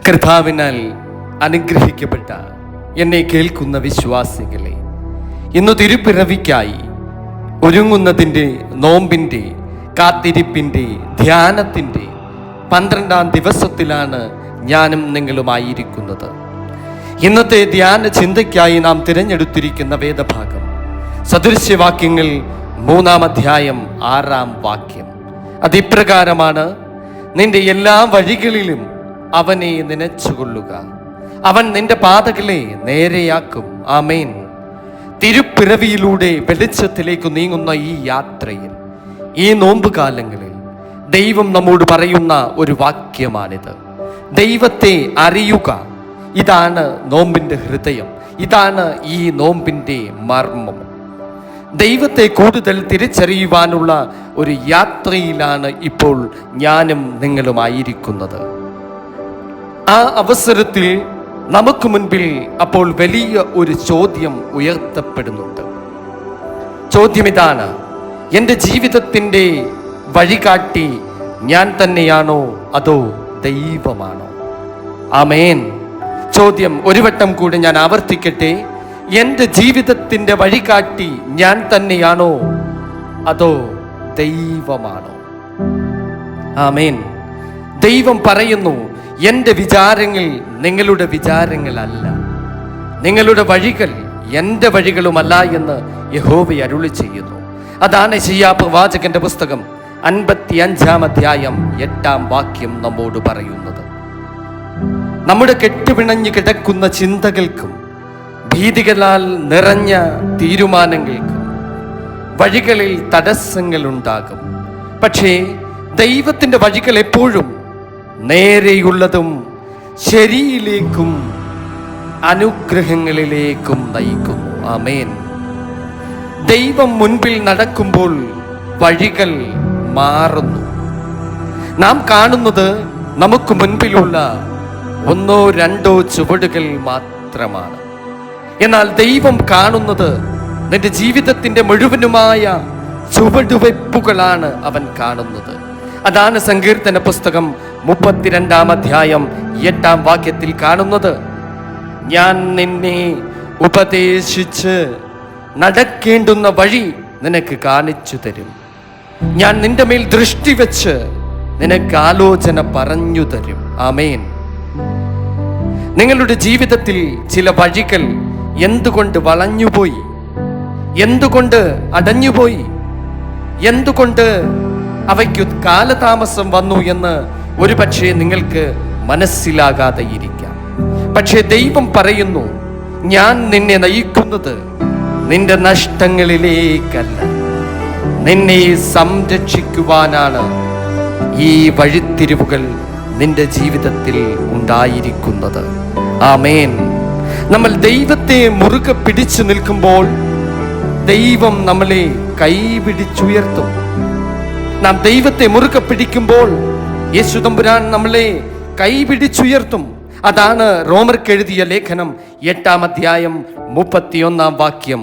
കർത്താവിനാൽ അനുഗ്രഹിക്കപ്പെട്ട എന്നെ കേൾക്കുന്ന വിശ്വാസികളെ, ഇന്ന് തിരുപ്പിറവിക്കായി ഒരുങ്ങുന്നതിൻ്റെ, നോമ്പിൻ്റെ, കാത്തിരിപ്പിൻ്റെ, ധ്യാനത്തിൻ്റെ 12ാം ദിവസത്തിലാണ് ഞാനും നിങ്ങളുമായിരിക്കുന്നത്. ഇന്നത്തെ ധ്യാന ചിന്തയ്ക്കായി നാം തിരഞ്ഞെടുത്തിരിക്കുന്ന വേദഭാഗം സദൃശ്യവാക്യങ്ങൾ 3-ാം അധ്യായം 6-ാം വാക്യം. അതിപ്രകാരമാണ്: നിന്റെ എല്ലാ വഴികളിലും അവനെ നനച്ചുകൊള്ളുക, അവൻ നിന്റെ പാതകളെ നേരെയാക്കും. ആമേൻ. തിരുപ്പിറവിയിലൂടെ വെളിച്ചത്തിലേക്ക് നീങ്ങുന്ന ഈ യാത്രയിൽ, ഈ നോമ്പുകാലങ്ങളിൽ ദൈവം നമ്മോട് പറയുന്ന ഒരു വാക്യമാണിത്. ദൈവത്തെ അറിയുക, ഇതാണ് നോമ്പിൻ്റെ ഹൃദയം, ഇതാണ് ഈ നോമ്പിൻ്റെ മർമ്മം. ദൈവത്തെ കൂടുതൽ തിരിച്ചറിയുവാനുള്ള ഒരു യാത്രയിലാണ് ഇപ്പോൾ ഞാനും നിങ്ങളുമായിരിക്കുന്നത്. ആ അവസരത്തിൽ നമുക്ക് മുൻപിൽ അപ്പോൾ വലിയ ഒരു ചോദ്യം ഉയർത്തപ്പെടുന്നുണ്ട്. ചോദ്യം ഇതാണ്: എൻ്റെ ജീവിതത്തിൻ്റെ വഴികാട്ടി ഞാൻ തന്നെയാണോ അതോ ദൈവമാണോ? ആമേൻ. ചോദ്യം ഒരു വട്ടം കൂടി ഞാൻ ആവർത്തിക്കട്ടെ: എൻ്റെ ജീവിതത്തിൻ്റെ വഴികാട്ടി ഞാൻ തന്നെയാണോ അതോ ദൈവമാണോ? ആമേൻ. ദൈവം പറയുന്നു, എൻ്റെ വിചാരങ്ങൾ നിങ്ങളുടെ വിചാരങ്ങളല്ല, നിങ്ങളുടെ വഴികൾ എൻ്റെ വഴികളുമല്ല എന്ന് യഹോവ അരുളി ചെയ്യുന്നു. അതാണ് യെശയ്യാ പ്രവാചകന്റെ പുസ്തകം 55-ാം അധ്യായം 8-ാം വാക്യം നമ്മോട് പറയുന്നത്. നമ്മുടെ കെട്ടുപിണഞ്ഞു കിടക്കുന്ന ചിന്തകൾക്കും ഭീതികളാൽ നിറഞ്ഞ തീരുമാനങ്ങൾക്കും വഴികളിൽ തടസ്സങ്ങൾ ഉണ്ടാകും. പക്ഷേ ദൈവത്തിൻ്റെ വഴികൾ എപ്പോഴും നേരെയുള്ളതും ശരിയിലേക്കും അനുഗ്രഹങ്ങളിലേക്കും നയിക്കുന്നു. ആമേൻ. ദൈവം മുൻപിൽ നടക്കുമ്പോൾ വഴികൾ മാറുന്നു. നാം കാണുന്നത് നമുക്ക് മുൻപിലുള്ള 1-2 ചുവടുകൾ മാത്രമാണ്. എന്നാൽ ദൈവം കാണുന്നത് നിന്റെ ജീവിതത്തിൻ്റെ മുഴുവനുമായ ചുവടുവയ്പ്പുകളാണ് അവൻ കാണുന്നത്. അതാണ് സങ്കീർത്തന പുസ്തകം 32-ാം അധ്യായം 8-ാം വാക്യത്തിൽ കാണുന്നത്: ഞാൻ നിന്നെ ഉപദേശിച്ച് നടക്കേണ്ടുന്ന വഴി നിനക്ക് കാണിച്ചു തരും, ഞാൻ നിന്റെ മേൽ ദൃഷ്ടി വെച്ച് നിനക്ക് ആലോചന പറഞ്ഞു തരും. ആമേൻ. നിങ്ങളുടെ ജീവിതത്തിൽ ചില വഴികൾ എന്തുകൊണ്ട് വളഞ്ഞുപോയി, എന്തുകൊണ്ട് അടഞ്ഞുപോയി, എന്തുകൊണ്ട് അവയ്ക്ക് കാലതാമസം വന്നു എന്ന് ഒരുപക്ഷെ നിങ്ങൾക്ക് മനസ്സിലാകാതെ ഇരിക്കാം. പക്ഷേ ദൈവം പറയുന്നു, ഞാൻ നിന്നെ നയിക്കുന്നത് നിന്റെ നഷ്ടങ്ങളിലേക്കല്ല, നിന്നെ സംരക്ഷിക്കുവാനാണ് ഈ വഴിത്തിരിവുകൾ നിന്റെ ജീവിതത്തിൽ ഉണ്ടായിരിക്കുന്നത്. ആമേൻ. നമ്മൾ ദൈവത്തെ മുറുകെ പിടിച്ചു നിൽക്കുമ്പോൾ ദൈവം നമ്മളെ കൈപിടിച്ചുയർത്തും. നാം ദൈവത്തെ മുറുകെ പിടിക്കുമ്പോൾ യേശു തമ്പുരാൻ നമ്മളെ കൈപിടിച്ചുയർത്തും. അതാണ് റോമർക്ക് എഴുതിയ ലേഖനം 8-ാം അധ്യായം 31-ാം വാക്യം: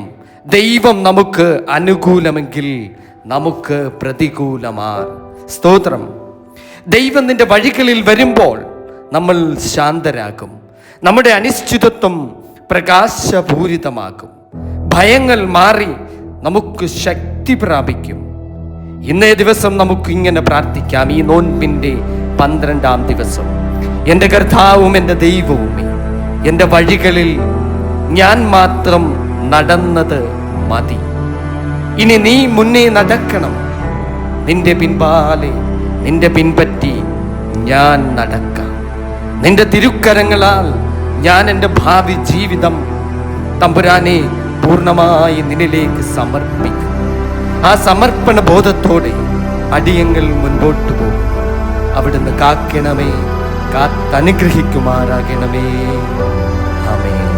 ദൈവം നമുക്ക് അനുകൂലമെങ്കിൽ നമുക്ക് പ്രതികൂലമാ. സ്തോത്രം. ദൈവം നിന്റെ വഴികളിൽ വരുമ്പോൾ നമ്മൾ ശാന്തരാകും, നമ്മുടെ അനിശ്ചിതത്വം പ്രകാശപൂരിതമാകും, ഭയങ്ങൾ മാറി നമുക്ക് ശക്തി പ്രാപിക്കും. ഇന്നേ ദിവസം നമുക്ക് ഇങ്ങനെ പ്രാർത്ഥിക്കാം. ഈ നോൻപിൻ്റെ 12ാം ദിവസം: എൻ്റെ കർത്താവും എൻ്റെ ദൈവവുമേ, എൻ്റെ വഴികളിൽ ഞാൻ മാത്രം നടന്നത് മതി, ഇനി നീ മുന്നേ നടക്കണം. നിന്റെ പിൻപാലെ, നിന്റെ പിൻപറ്റി ഞാൻ നടക്കാം. നിന്റെ തിരുക്കരങ്ങളാൽ ഞാൻ എൻ്റെ ഭാവി ജീവിതം തമ്പുരാനെ പൂർണ്ണമായി നിന്നിലേക്ക് സമർപ്പിക്കും. ആ സമർപ്പണ ബോധത്തോടെ അടിയങ്ങൾ മുൻപോട്ട് പോകും. അവിടുന്ന് കാക്കണമേ, കാത്തനുഗ്രഹിക്കുമാറാകണമേ. ആമേൻ.